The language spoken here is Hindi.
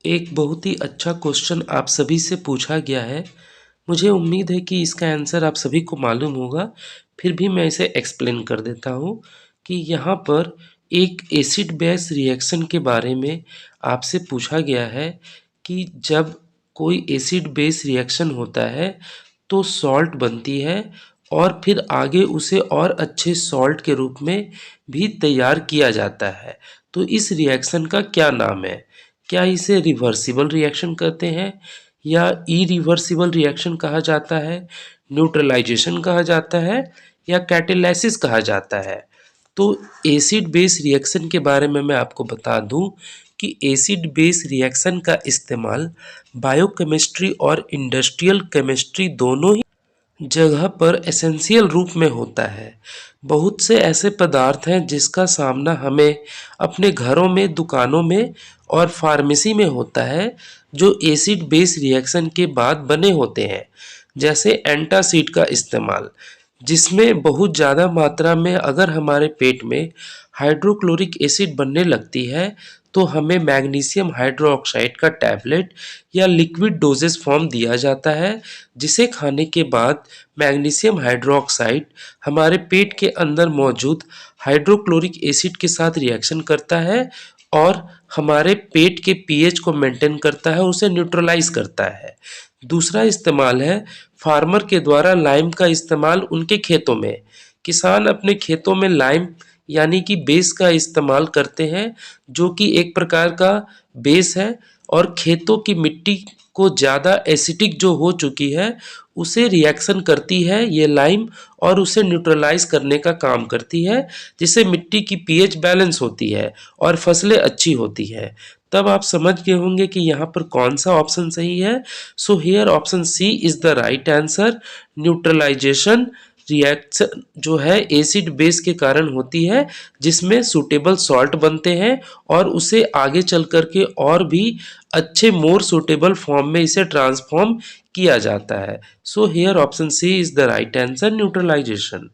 एक बहुत ही अच्छा क्वेश्चन आप सभी से पूछा गया है। मुझे उम्मीद है कि इसका आंसर आप सभी को मालूम होगा, फिर भी मैं इसे एक्सप्लेन कर देता हूँ कि यहाँ पर एक एसिड बेस रिएक्शन के बारे में आपसे पूछा गया है कि जब कोई एसिड बेस रिएक्शन होता है तो सॉल्ट बनती है और फिर आगे उसे और अच्छे सॉल्ट के रूप में भी तैयार किया जाता है। तो इस रिएक्शन का क्या नाम है? क्या इसे रिवर्सिबल रिएक्शन कहते हैं या इरिवर्सिबल रिएक्शन कहा जाता है, न्यूट्रलाइजेशन कहा जाता है या कैटालिसिस कहा जाता है? तो एसिड बेस रिएक्शन के बारे में मैं आपको बता दूं कि एसिड बेस रिएक्शन का इस्तेमाल बायोकेमिस्ट्री और इंडस्ट्रियल केमिस्ट्री दोनों ही जगह पर एसेंशियल रूप में होता है। बहुत से ऐसे पदार्थ हैं जिसका सामना हमें अपने घरों में, दुकानों में और फार्मेसी में होता है, जो एसिड बेस रिएक्शन के बाद बने होते हैं। जैसे एंटासिड का इस्तेमाल, जिसमें बहुत ज़्यादा मात्रा में अगर हमारे पेट में हाइड्रोक्लोरिक एसिड बनने लगती है तो हमें मैग्नीशियम हाइड्रोक्साइड का टैबलेट या लिक्विड डोजेस फॉर्म दिया जाता है, जिसे खाने के बाद मैग्नीशियम हाइड्रोक्साइड हमारे पेट के अंदर मौजूद हाइड्रोक्लोरिक एसिड के साथ रिएक्शन करता है और हमारे पेट के पीएच को मेंटेन करता है, उसे न्यूट्रलाइज करता है। दूसरा इस्तेमाल है फार्मर के द्वारा लाइम का इस्तेमाल उनके खेतों में। किसान अपने खेतों में लाइम यानी कि बेस का इस्तेमाल करते हैं, जो कि एक प्रकार का बेस है और खेतों की मिट्टी को ज़्यादा एसिडिक जो हो चुकी है उसे रिएक्शन करती है ये लाइम और उसे न्यूट्रलाइज करने का काम करती है, जिससे मिट्टी की पीएच बैलेंस होती है और फसलें अच्छी होती है। तब आप समझ गए होंगे कि यहाँ पर कौन सा ऑप्शन सही है। So here option C is the right answer. Neutralisation reaction जो है एसिड बेस के कारण होती है, जिसमें सूटेबल सॉल्ट बनते हैं और उसे आगे चल कर के और भी अच्छे मोर सूटेबल फॉर्म में इसे ट्रांसफॉर्म किया जाता है। So here option C is the right answer, neutralisation.